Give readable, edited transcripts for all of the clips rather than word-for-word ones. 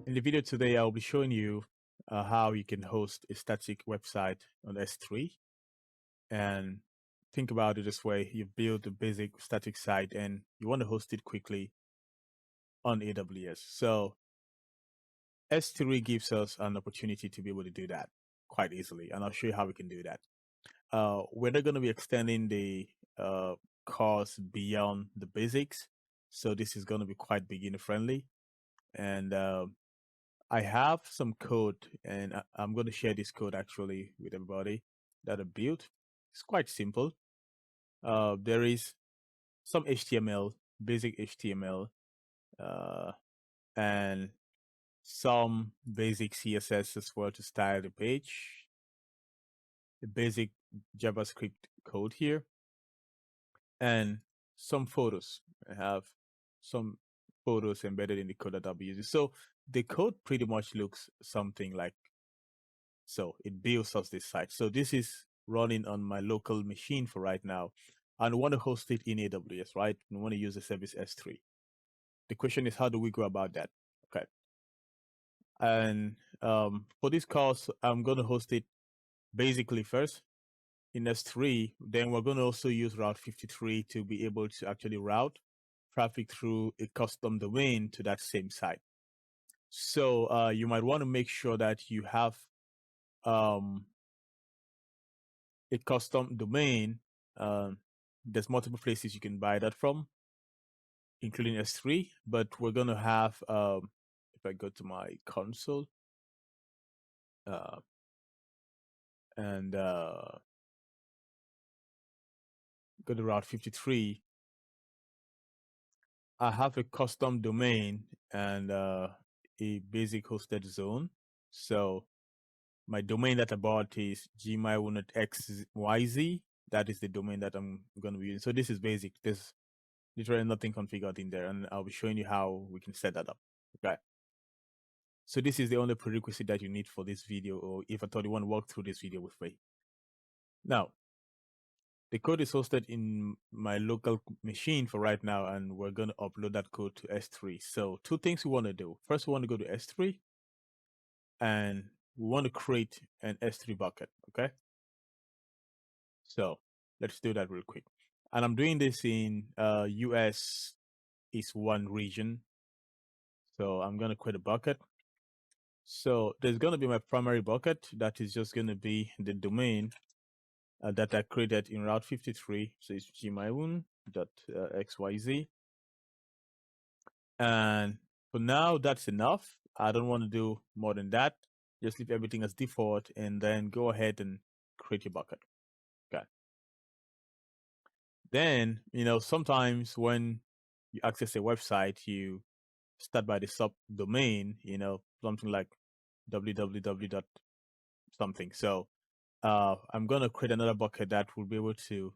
In the video today, I'll be showing you how you can host a static website on S3. And think about it this way: you build a basic static site and you want to host it quickly on AWS. So S3 gives us an opportunity to be able to do that quite easily. And I'll show you how we can do that. We're not going to be extending the course beyond the basics. So this is going to be quite beginner friendly. And I have some code, and I'm going to share this code actually with everybody that I built. It's quite simple. There is some HTML, basic HTML, and some basic CSS as well to style the page. The basic JavaScript code here, and some photos. I have some photos embedded in the code that I'll be using. So the code pretty much looks something like so. It builds us this site. So this is running on my local machine for right now. And we want to host it in AWS, right? We want to use the service S3. The question is, how do we go about that? Okay. And for this course, I'm going to host it basically first in S3. Then we're going to also use Route 53 to be able to actually route traffic through a custom domain to that same site. So you might want to make sure that you have a custom domain. There's multiple places you can buy that from, including S3, but we're going to have, if I go to my console and go to Route 53, I have a custom domain and a basic hosted zone. So my domain that I bought is gmail.xyz. That is the domain that I'm going to be using. So this is basic. There's literally nothing configured in there, and I'll be showing you how we can set that up. Okay. So this is the only prerequisite that you need for this video, or if I thought you want to walk through this video with me. Now, the code is hosted in my local machine for right now, and we're going to upload that code to S3. So two things we want to do. First, we want to go to S3, and we want to create an S3 bucket, okay? So let's do that real quick. And I'm doing this in US is one region. So I'm going to create a bucket. So there's going to be my primary bucket. That is just going to be the domain that I created in Route 53. So it's gmail.xyz. And for now, that's enough. I don't want to do more than that. Just leave everything as default and then go ahead and create your bucket. Okay. Then, sometimes when you access a website, you start by the subdomain, something like www. something. So I'm going to create another bucket that will be able to,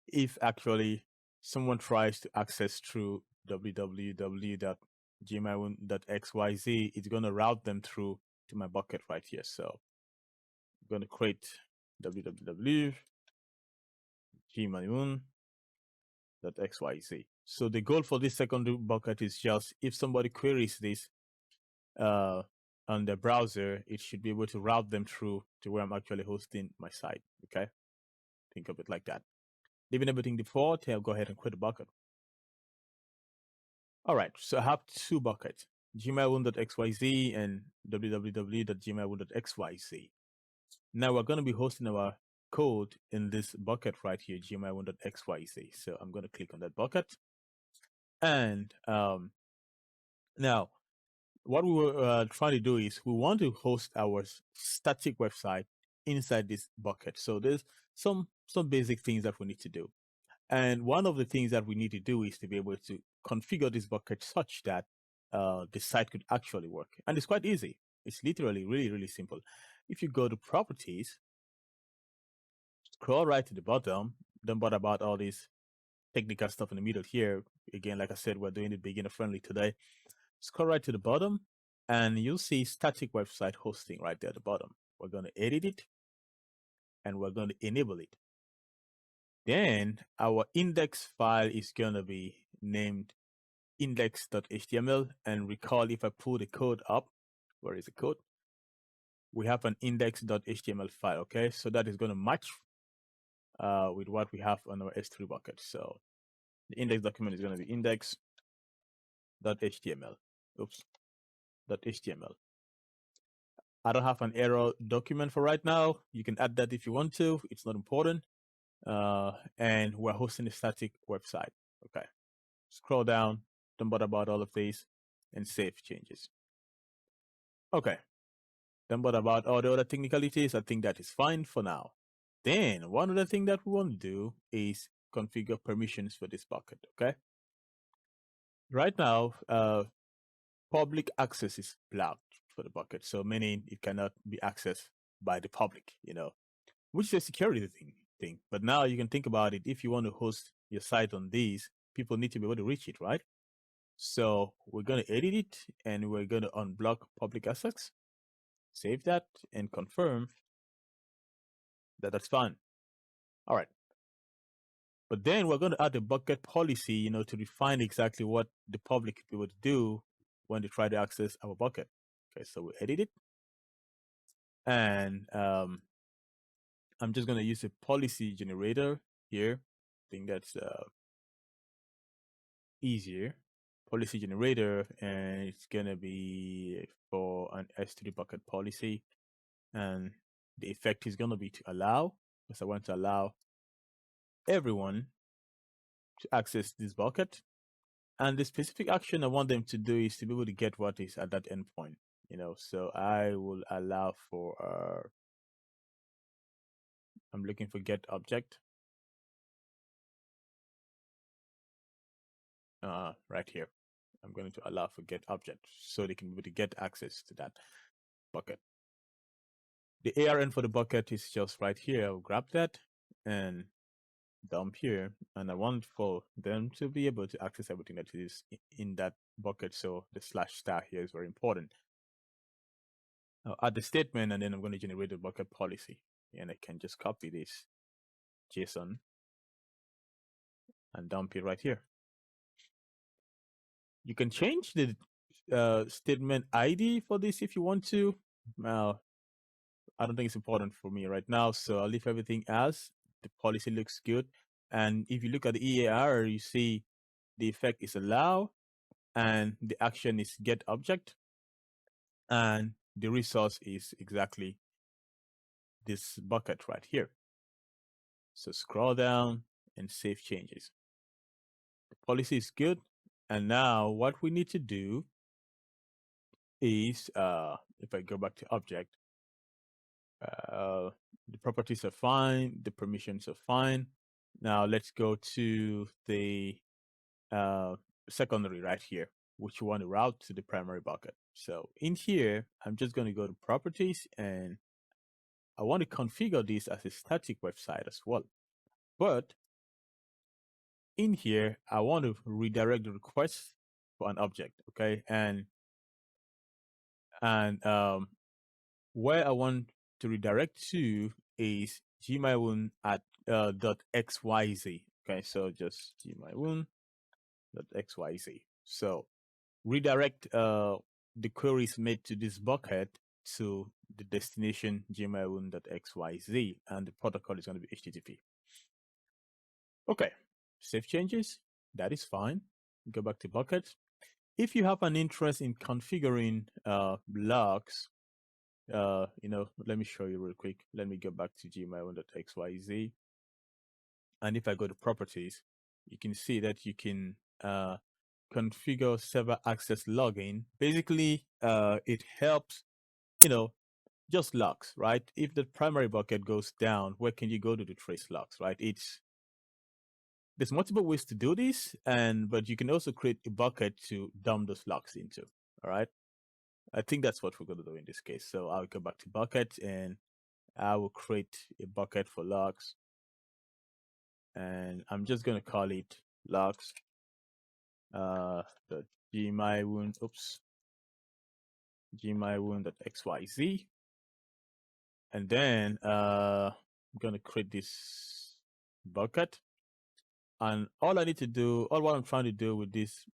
if actually someone tries to access through www.gmail.xyz, it's going to route them through to my bucket right here. So I'm going to create www.gmail.xyz. So the goal for this secondary bucket is just if somebody queries this on the browser, it should be able to route them through to where I'm actually hosting my site. Okay. Think of it like that. Leaving everything default, I'll go ahead and create a bucket. All right, so I have two buckets, gmail1.xyz and www.gmail1.xyz. Now we're going to be hosting our code in this bucket right here, gmail1.xyz. So I'm going to click on that bucket. And now what we were trying to do is we want to host our static website inside this bucket. So there's some basic things that we need to do. And one of the things that we need to do is to be able to configure this bucket such that the site could actually work. And it's quite easy. It's literally really, really simple. If you go to properties, scroll right to the bottom, don't bother about all this technical stuff in the middle here. Again, like I said, we're doing it beginner friendly today. Scroll right to the bottom and you'll see static website hosting right there at the bottom. We're going to edit it and we're going to enable it. Then our index file is going to be named index.html, and recall if I pull the code up, where is the code? We have an index.html file, okay? So that is going to match with what we have on our S3 bucket. So the index document is going to be index.html. Oops, .html. I don't have an error document for right now. You can add that if you want to. It's not important. And we're hosting a static website. Okay. Scroll down. Don't bother about all of these and save changes. Okay. Don't bother about all the other technicalities. I think that is fine for now. Then one other thing that we want to do is configure permissions for this bucket. Okay. Right now, public access is blocked for the bucket, so meaning it cannot be accessed by the public, which is a security thing. But now you can think about it. If you want to host your site on these, people need to be able to reach it, right? So we're going to edit it and we're going to unblock public access, save that, and confirm that that's fine. All right. But then we're going to add a bucket policy, to define exactly what the public will be able to do when they try to access our bucket. Okay, so we edit it. And I'm just going to use a policy generator here. I think that's easier. Policy generator, and it's going to be for an S3 bucket policy. And the effect is going to be to allow, because I want to allow everyone to access this bucket. And the specific action I want them to do is to be able to get what is at that endpoint, So I will allow for, I'm looking for get object. Right here. I'm going to allow for get object so they can be able to get access to that bucket. The ARN for the bucket is just right here. I'll grab that and dump here. And I want for them to be able to access everything that is in that bucket. So the /star here is very important. I'll add the statement, and then I'm going to generate the bucket policy. And I can just copy this JSON and dump it right here. You can change the statement ID for this if you want to. Now, I don't think it's important for me right now, so I'll leave everything as. The policy looks good. And if you look at the EAR, you see the effect is allow, and the action is get object, and the resource is exactly this bucket right here. So scroll down and save changes. The policy is good. And now what we need to do is, if I go back to object, the properties are fine, the permissions are fine. Now let's go to the secondary right here, which you want to route to the primary bucket. So in here, I'm just going to go to properties, and I want to configure this as a static website as well. But in here, I want to redirect the request for an object, okay? And where I want to redirect to is gmywun at .xyz. Okay, so just gmywun.xyz. So redirect the queries made to this bucket to the destination gmywun.xyz, and the protocol is going to be HTTP. Okay, save changes. That is fine. Go back to bucket. If you have an interest in configuring logs, let me show you real quick. Let me go back to gmywun.xyz. And if I go to properties, you can see that you can configure server access logging. Basically, it helps, just logs, right? If the primary bucket goes down, where can you go to trace logs, right? There's multiple ways to do this, but you can also create a bucket to dump those logs into, all right? I think that's what we're going to do in this case. So I'll go back to bucket, and I will create a bucket for logs. And I'm just going to call it logs gmywun.xyz. And then I'm going to create this bucket. And all what I'm trying to do with this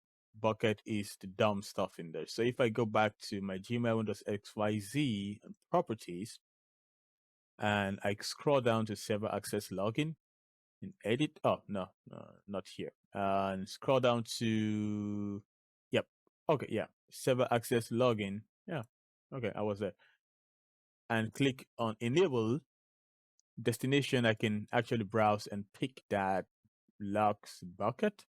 bucket is the dumb stuff in there. So if I go back to my Gmail Windows XYZ properties and I scroll down to server access login and edit, oh, no, not here. And scroll down to, yep, okay, yeah, server access login. Yeah, okay, I was there. And click on enable destination. I can actually browse and pick that logs bucket.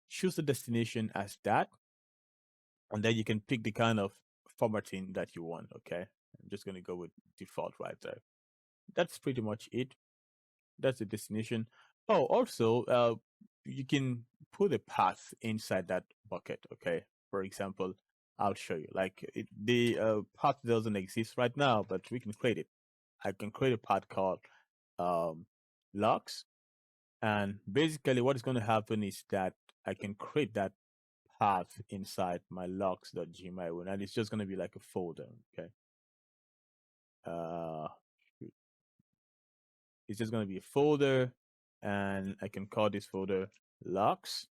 Choose the destination as that, and then you can pick the kind of formatting that you want. Okay, I'm just going to go with default right there. That's pretty much it. That's the destination. Oh, also, you can put a path inside that bucket. Okay, for example, I'll show you. Like the path doesn't exist right now, but we can create it. I can create a path called logs, and basically what is going to happen is that I can create that path inside my logs.gmail, and it's just going to be like a folder. Okay, it's just going to be a folder, and I can call this folder logs,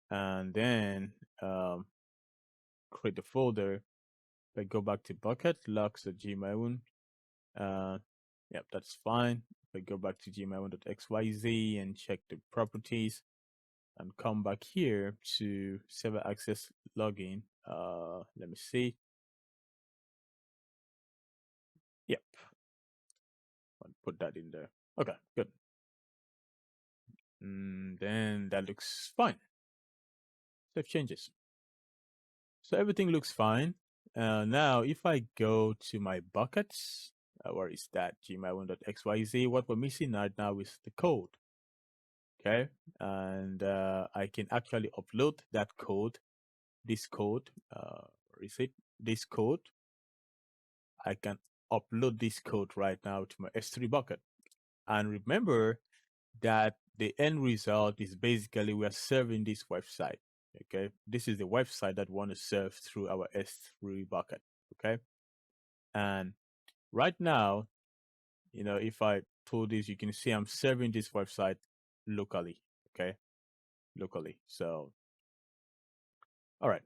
and then create the folder. If I go back to bucket logs.gmail, yep, that's fine. If I go back to gmail.xyz and check the properties and come back here to server access login, let me see. Yep, I'll put that in there. Okay, good. Then that looks fine. Save changes. So everything looks fine. Now, if I go to my buckets, where is that? gmail1.xyz. What we're missing right now is the code. Okay, and I can actually upload that code. This code, where is it? This code. I can upload this code right now to my S3 bucket. And remember that the end result is basically we are serving this website. Okay, this is the website that we want to serve through our S3 bucket. Okay, and right now, if I pull this, you can see I'm serving this website locally. Okay, locally. So, all right,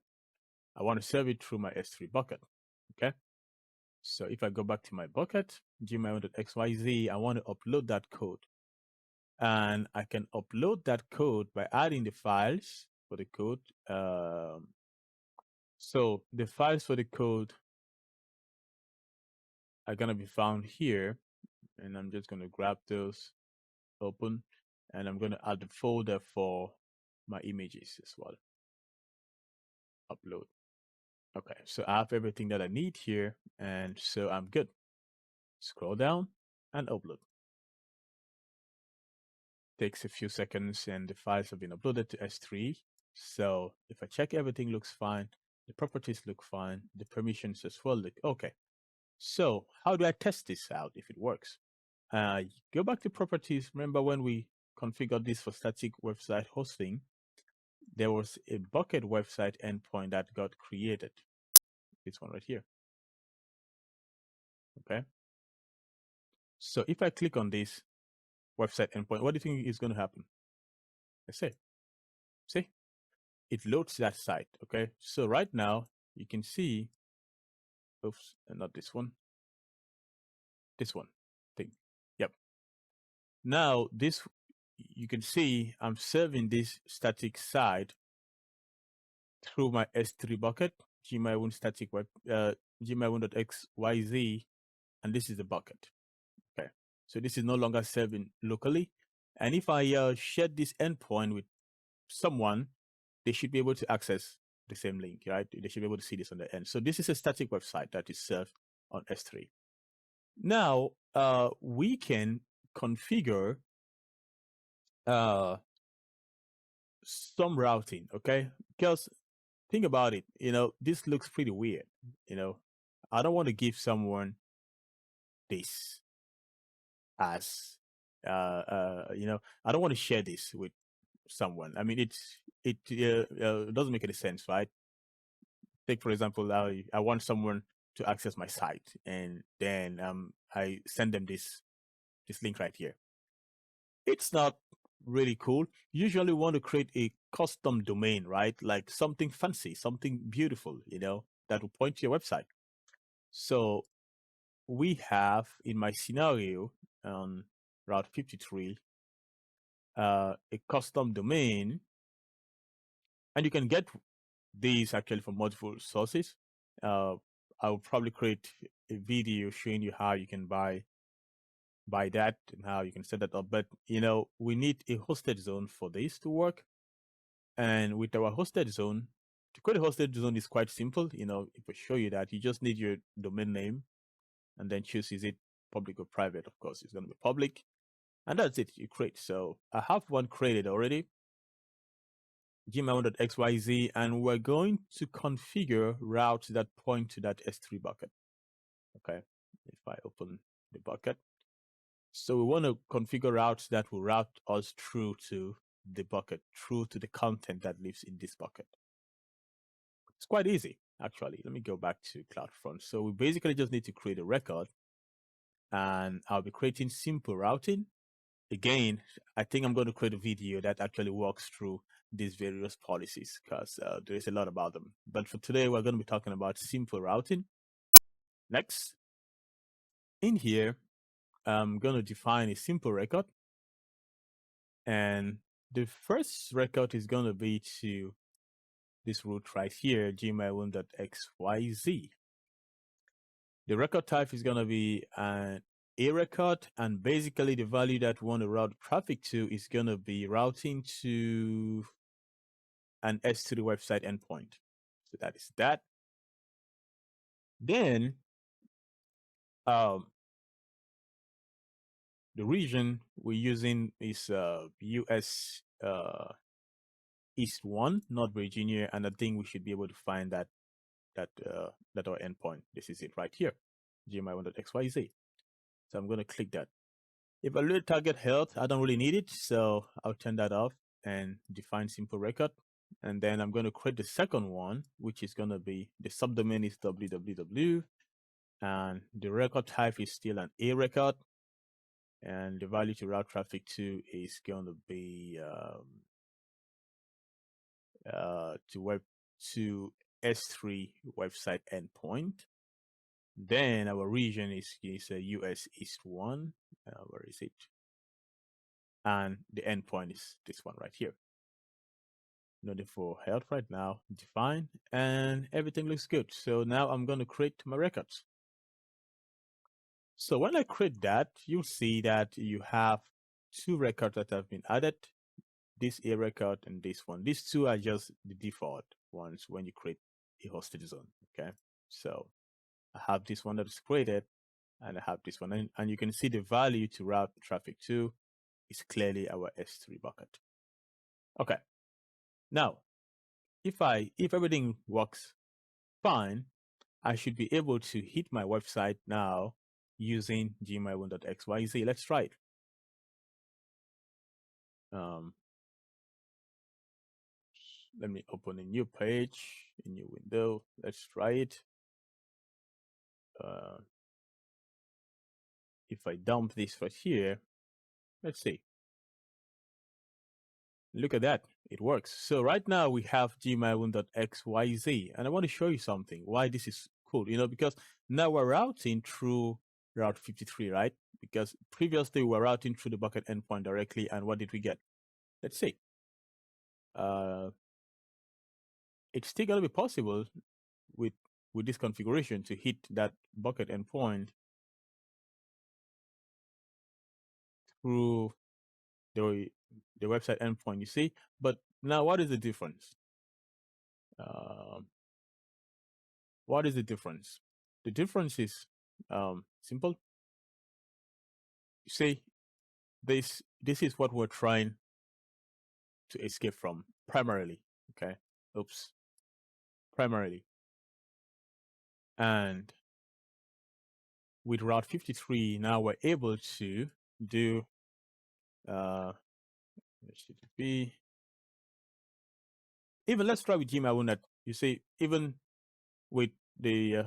I want to serve it through my S3 bucket. Okay, so if I go back to my bucket, gmail.xyz, I want to upload that code. And I can upload that code by adding the files for the code. So the files for the code are going to be found here. And I'm just going to grab those, open, and I'm going to add the folder for my images as well. Upload. Okay, so I have everything that I need here. And so I'm good. Scroll down and upload. Takes a few seconds and the files have been uploaded to S3. So if I check everything looks fine, the properties look fine, the permissions as well look okay. So how do I test this out if it works? Go back to properties. Remember when we configured this for static website hosting, there was a bucket website endpoint that got created. This one right here. Okay. So if I click on this website endpoint, what do you think is going to happen? I say, see, it loads that site. Okay. So right now you can see, oops, not this one. This one thing. Yep. Now this, you can see I'm serving this static side through my S3 bucket, gmail static web, gmail.xyz, and this is the bucket. Okay. So this is no longer serving locally. And if I share this endpoint with someone, they should be able to access the same link, right? They should be able to see this on the end. So this is a static website that is served on S3. Now, we can configure some routing, okay? Because think about it, this looks pretty weird. I don't want to give someone this as I don't want to share this with someone. I mean, it doesn't make any sense, right? Take for example, I want someone to access my site, and then I send them this link right here. It's not really cool. Usually we want to create a custom domain, right? Like something fancy, something beautiful, that will point to your website. So we have in my scenario on Route 53 a custom domain, and you can get these actually from multiple sources. I will probably create a video showing you how you can buy that and how you can set that up. But we need a hosted zone for this to work. And with our hosted zone, to create a hosted zone is quite simple. If I show you that, you just need your domain name and then choose, is it public or private? Of course, it's going to be public. And that's it, you create. So I have one created already, gmail.xyz, and we're going to configure routes that point to that S3 bucket. Okay, if I open the bucket. So we want to configure routes that will route us through to the bucket, through to the content that lives in this bucket. It's quite easy, actually. Let me go back to CloudFront. So we basically just need to create a record, and I'll be creating simple routing. Again, I think I'm going to create a video that actually walks through these various policies because there's a lot about them. But for today, we're going to be talking about simple routing. Next, in here, I'm going to define a simple record. And the first record is going to be to this root right here, gmail1.xyz. The record type is going to be an A record, and basically the value that we want to route traffic to is going to be routing to an S3 website endpoint. So that is that. Then the region we're using is US East 1, not Virginia, and I think we should be able to find that our endpoint. This is it right here, gmail1.xyz. So I'm going to click that. Evaluate target health, I don't really need it, so I'll turn that off and define simple record. And then I'm going to create the second one, which is going to be the subdomain is www, and the record type is still an A record, and the value to route traffic to is going to be to S3 website endpoint. Then our region is US East 1. Where is it? And the endpoint is this one right here. Nothing for health right now. Define, and everything looks good. So now I'm going to create my records. So when I create that, you'll see that you have two records that have been added. This A record and this one. These two are just the default ones when you create a hosted zone. Okay. So I have this one that is created, and I have this one, and you can see the value to route traffic to is clearly our S3 bucket. Okay. Now, if everything works fine, I should be able to hit my website now using gmail1.xyz. Let's try it. Let me open a new page, a new window. Let's try it. If I dump this right here, let's see. Look at that, it works. So right now we have gmail1.xyz, and I want to show you something, why this is cool, because now we're routing through Route 53, right? Because previously we were routing through the bucket endpoint directly, and what did we get? Let's see. It's still going to be possible with this configuration to hit that bucket endpoint through the website endpoint, you see. But now what is the difference? What is the difference? The difference is simple. You see, this is what we're trying to escape from primarily. Okay. Oops. Primarily. And with Route 53, now we're able to do HTTP. Even let's try with Gmail. You see, even with the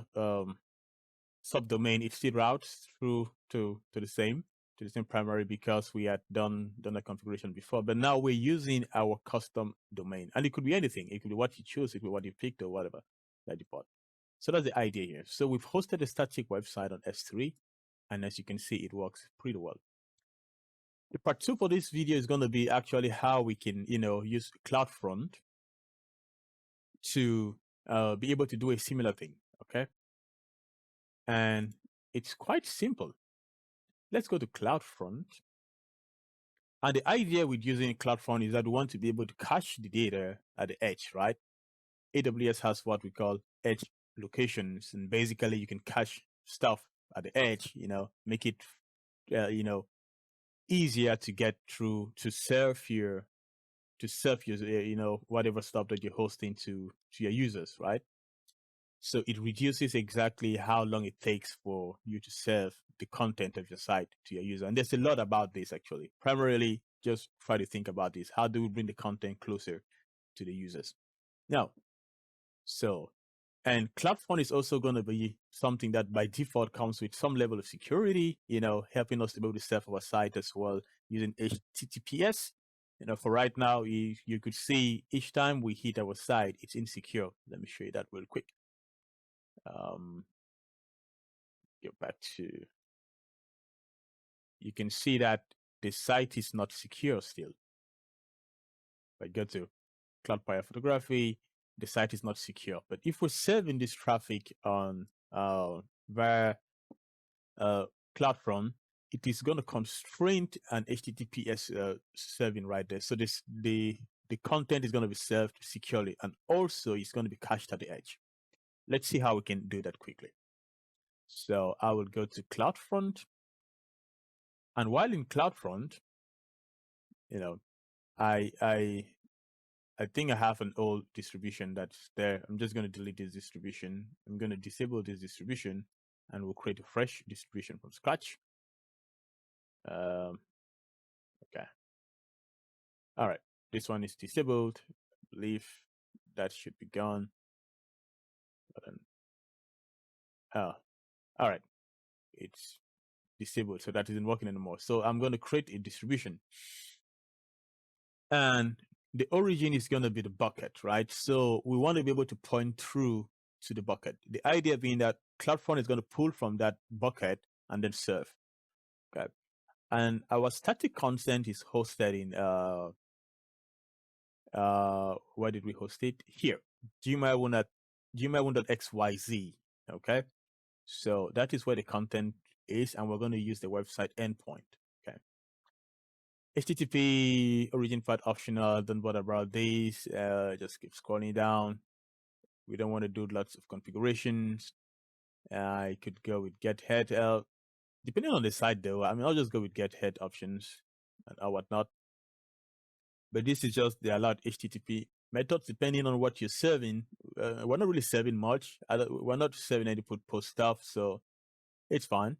subdomain, it still routes through to the same to the same primary because we had done a configuration before. But now we're using our custom domain, and it could be anything. It could be what you choose, it could be what you picked, or whatever that you bought. So that's the idea here. So we've hosted a static website on S3, and as you can see, it works pretty well. The part 2 for this video is going to be actually how we can, use CloudFront to be able to do a similar thing, okay? And it's quite simple. Let's go to CloudFront. And the idea with using CloudFront is that we want to be able to cache the data at the edge, right? AWS has what we call edge locations, and basically you can cache stuff at the edge, make it, easier to get through to serve your, whatever stuff that you're hosting to your users, right? So it reduces exactly how long it takes for you to serve the content of your site to your user. And there's a lot about this actually. Primarily, just try to think about this. How do we bring the content closer to the users? Now, and CloudFront is also going to be something that by default comes with some level of security, helping us to be able to serve our site as well using HTTPS. For right now, you could see each time we hit our site, it's insecure. Let me show you that real quick. Get back to, you can see that the site is not secure still. If I go to Cloudfire Photography, the site is not secure. But if we're serving this traffic on via CloudFront, it is going to constrain an HTTPS serving right there. So the content is going to be served securely, and also it's going to be cached at the edge. Let's see how we can do that quickly. So I will go to CloudFront, and while in CloudFront, I think I have an old distribution that's there. I'm just going to delete this distribution. I'm going to disable this distribution, and we'll create a fresh distribution from scratch. Okay. All right. This one is disabled. I believe that should be gone. But then, all right. It's disabled, so that isn't working anymore. So I'm going to create a distribution. And the origin is going to be the bucket, right? So we want to be able to point through to the bucket. The idea being that CloudFront is going to pull from that bucket and then serve. Okay. And our static consent is hosted in where did we host it? Here, gmail1.xyz. Okay. So that is where the content is, and we're going to use the website endpoint. Okay. HTTP origin path optional. Don't bother about this. Just keep scrolling down. We don't want to do lots of configurations. I could go with get head. Depending on the site, though, I'll just go with get head options and whatnot. But this is just the allowed HTTP methods depending on what you're serving. We're not really serving much. We're not serving any post stuff, so it's fine.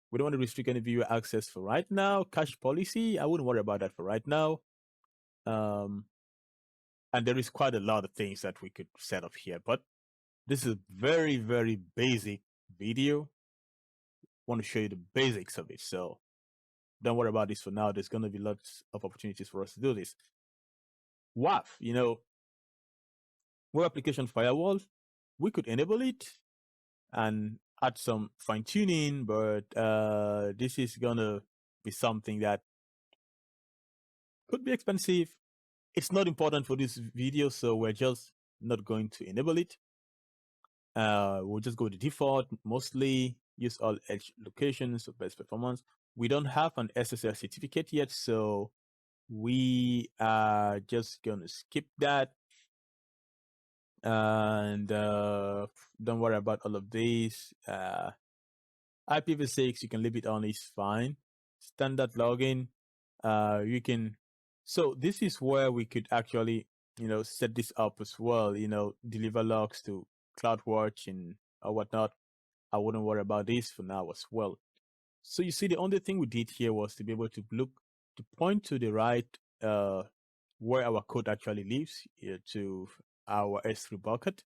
We don't want to restrict any viewer access for right now. Cache policy, I wouldn't worry about that for right now. And there is quite a lot of things that we could set up here, but this is a very, very basic video. I want to show you the basics of it, so don't worry about this for now. There's going to be lots of opportunities for us to do this. WAF, web application firewall, we could enable it and add some fine tuning, but this is going to be something that could be expensive. It's not important for this video, so we're just not going to enable it. We'll just go to default, mostly use all edge locations for best performance. We don't have an SSL certificate yet, so we are just going to skip that. And don't worry about all of these. IPv6, you can leave it on, it's fine. Standard login, you can. So this is where we could actually, set this up as well, deliver logs to CloudWatch and or whatnot. I wouldn't worry about this for now as well. So you see, the only thing we did here was to be able to point to the right where our code actually lives to our S3 bucket,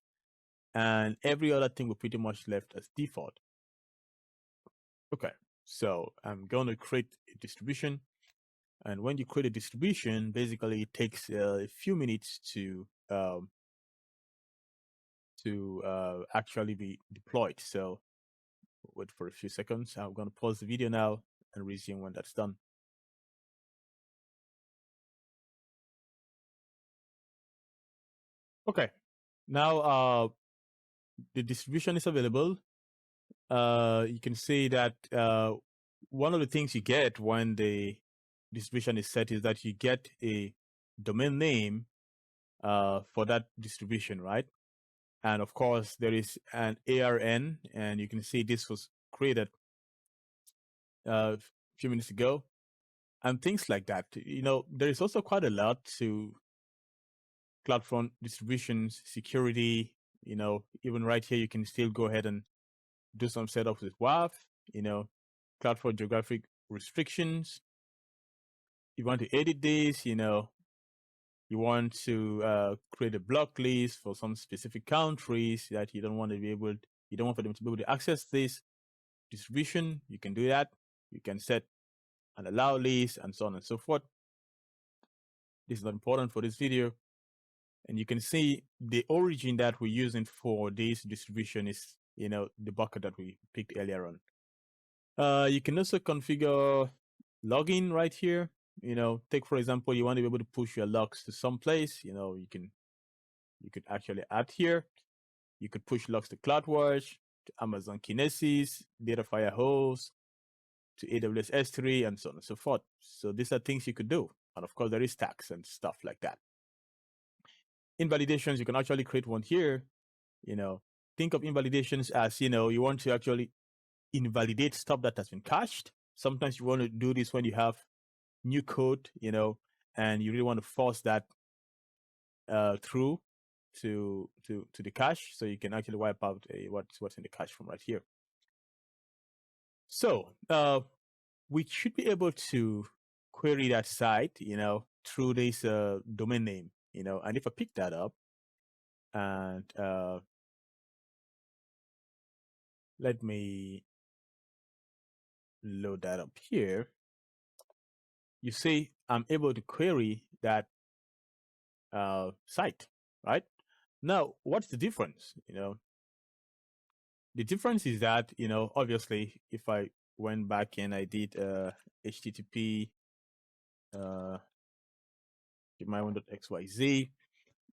and every other thing we pretty much left as default. Okay, So I'm going to create a distribution. And when you create a distribution, basically it takes a few minutes to actually be deployed. So wait for a few seconds. I'm going to pause the video now and resume when that's done. Okay, now the distribution is available. You can see that one of the things you get when the distribution is set is that you get a domain name for that distribution, right? And of course, there is an ARN, and you can see this was created a few minutes ago, and things like that. There is also quite a lot to CloudFront distributions, security. Even right here, you can still go ahead and do some setups with WAF. CloudFront geographic restrictions. You want to edit this. You want to create a block list for some specific countries that you don't want for them to be able to access this distribution. You can do that. You can set an allow list and so on and so forth. This is not important for this video. And you can see the origin that we're using for this distribution is, the bucket that we picked earlier on. You can also configure login right here. Take for example, you want to be able to push your logs to some place. You could actually add here. You could push logs to CloudWatch, to Amazon Kinesis, Data Firehose, to AWS S3, and so on and so forth. So these are things you could do. And of course, there is tags and stuff like that. Invalidations, you can actually create one here. Think of invalidations as, you want to actually invalidate stuff that has been cached. Sometimes you want to do this when you have new code, and you really want to force that through to the cache, so you can actually wipe out what's in the cache from right here. So we should be able to query that site, through this domain name, and if I pick that up and let me load that up here, you see I'm able to query that site, right? Now, what's the difference? The difference is that, obviously, if I went back and I did HTTP my1.xyz,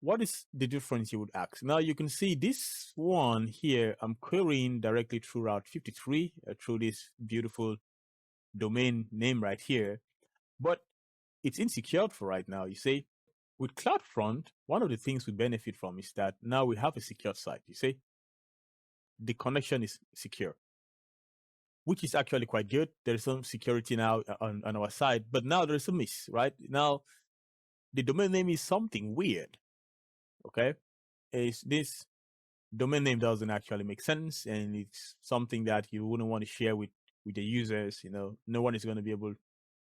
what is the difference, you would ask? Now, you can see this one here, I'm querying directly through Route 53, through this beautiful domain name right here, but it's insecure for right now, you see. With CloudFront, one of the things we benefit from is that now we have a secure site, you see. The connection is secure, which is actually quite good. There's some security now on our side, but now there's a miss, right? Now, the domain name is something weird, okay? This domain name doesn't actually make sense, and it's something that you wouldn't want to share with the users. No one is going to be able to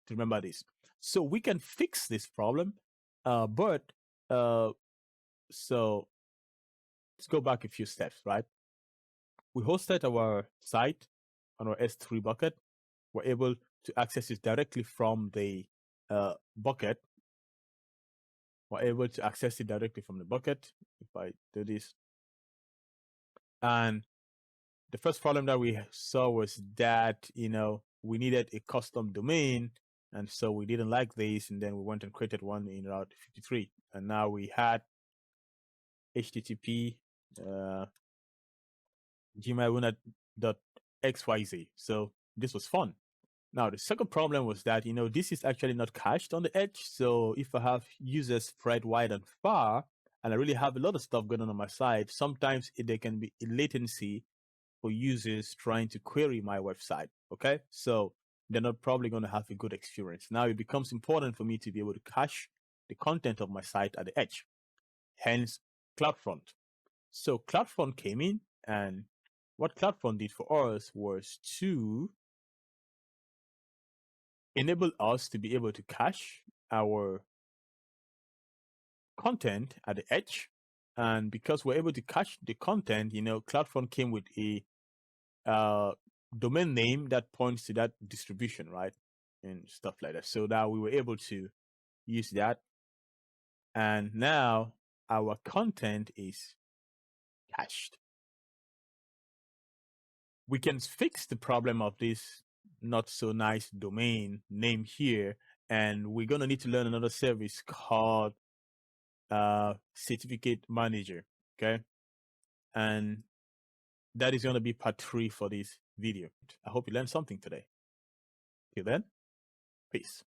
remember this. So we can fix this problem, but so let's go back a few steps, right? We hosted our site on our S3 bucket. We're able to access it directly from the bucket. We're able to access it directly from the bucket. If I do this, and the first problem that we saw was that, we needed a custom domain, and so we didn't like this, and then we went and created one in Route 53, and now we had HTTP gmail.xyz. So this was fun. Now, the second problem was that, this is actually not cached on the edge. So if I have users spread wide and far, and I really have a lot of stuff going on my side, sometimes there can be a latency for users trying to query my website. Okay. So they're not probably going to have a good experience. Now it becomes important for me to be able to cache the content of my site at the edge, hence CloudFront. So CloudFront came in, and what CloudFront did for us was to enable us to be able to cache our content at the edge. And because we're able to cache the content, CloudFront came with a domain name that points to that distribution, right? And stuff like that. So now we were able to use that. And now our content is cached. We can fix the problem of this not so nice domain name here. And we're going to need to learn another service called certificate manager. Okay. And that is going to be part 3 for this video. I hope you learned something today. Till then, peace.